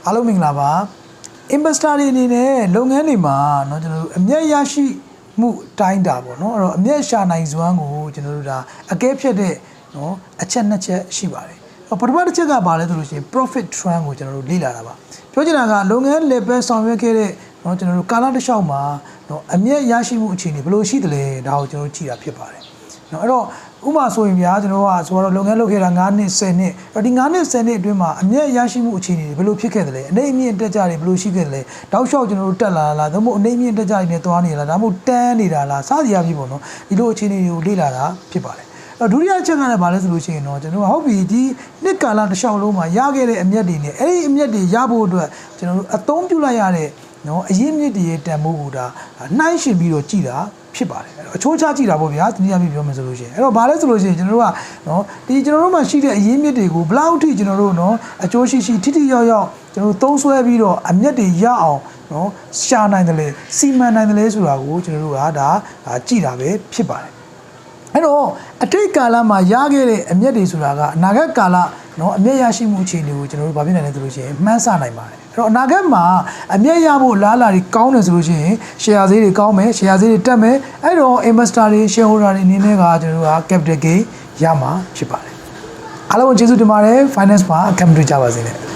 အားလုံးမင်္ဂလာပါ investor တွေအနေနဲ့လုပ်ငန်းတွေမှာเนาะကျွန်တော်တို့အမြတ်ရရှိမှုတိုင်းတာပေါ့เนาะအဲ့တော့အမြတ်ရှာနိုင်စွမ်းကိုကျွန်တော်တို့ဒါအကဲဖြတ်တဲ့เนาะအချက်နှစ်ချက်ရှိပါတယ်ပထမတစ်ချက်ကဘာလဲဆိုလို့ရှိရင် profit trend ကိုကျွန်တော်တို့လေ့လာတာပါပြောချင်တာကလုပ်ငန်း level ဆောင်ရွက်ခဲ့တဲ့เนาะကျွန်တော်တို့ကာလတစ်လျှောက်မှာเนาะအမြတ်ရရှိမှုအခြေအနေဘယ်လိုရှိသလဲဒါကိုကျွန်တော်တို့ကြည့်တာဖြစ်ပါတယ်เนาะအဲ့တော့ဥပမာဆိုရင်ဗျာကျွန်တော်ကဆိုတော့လုပ်ငန်းလုပ်ခဲ့တာ9နှစ်10နှစ်အဲ့ဒီ9နှစ်10နှစ်အတွင်းမှာအမြတ်ရရှိမှုအခြေအနေတွေဘယ်လိုဖြစ်ခဲ့သလဲအနေအမြင့်တက်ကြတွေဘယ်လိုရှိခဲ့သလဲတောက်လျှောက်ကျွန်တော်တို့တက်လာလားဒါမှမဟုတ်အနေအမြင့်တက်ကြတွေနဲ့သွားနေလားဒါမှမဟုတ်တန်းနေတာလားစသည်အဖြစ်ပေါ့နော်ဒီလိုအခြေအနေတွေကိုလေ့လာတာဖြစ်ပါတယ်ဒုတိယအချက်ကလည်းဘာလဲဆိုလို့ရှိရင်တော့ကျွန်တော်ဟုတ်ပြီဒီနှစ်ကာလတစ်လျှောက်လုံးမှာရခဲ့တဲ့အမြတ်တွေနဲ့အဲ့ဒီအမြတ်တွေရဖို့အတွက်ကျွန်တော်တို့အသုံးပြုလိုက်ရတဲ့နော်အရင်မြစ်တည်းရဲ့တန်ဖိုးကိုဒါနှိုင်းယှဉ်ပြီးတော့ကြည်တာဖြစ်ပါတယ်အချိုးချကြည့်တာပေါ့ဗျာတနည်းအားဖြင့်ပြောမယ်ဆိုလို့ရှိရင်အဲ့တော့ဘာလဲဆိုလို့ရှိရင်ကျွန်တော်တို့ကနော်ဒီကျွန်တော်တို့မှာရှိတဲ့အရင်မြစ်တွေကိုဘလောက်ထိကျွန်တော်တို့နော်အချိုးရှိရှိထိထိရောက်ရောက်ကျွန်တော်တို့သုံးဆွဲပြီးတော့အမြတ်တွေရအောင်နော်ရှာနိုင်တယ်လေစီမံနိုင်တယ်လေဆိုတာကိုကျွန်တော်တို့ကဒါကြည့်တာပဲဖြစ်ပါတယ်အဲ့တော့အတိတ်ကာလမှာရခဲ့တဲ့အမြတ်တွေဆိုတာကအနာဂတ်ကာလနော်အမြတ်ရရှိမှုအခြေအနေကိုကျွန်တော်တို့ဗာပြနိုင်တယ်ဆိုလို့ရှိရင်မှန်းဆနိုင်ပါတယ်အဲ့တော့အနာဂတ်မှာအမြတ်ရဖို့လားလာတွေကောင်းတယ်ဆိုလို့ရှိရင် share ဈေးတွေကောင်းမယ် share ဈေးတွေတက်မယ်အဲ့တော့ investor တွေ shareholder တွေအနေနဲ့ကကျွန်တော်တို့က capital gain ရမှာဖြစ်ပါတယ်အားလုံးကျေးဇူးတင်ပါတယ် finance မှာ capital ကြပါစေနဲ့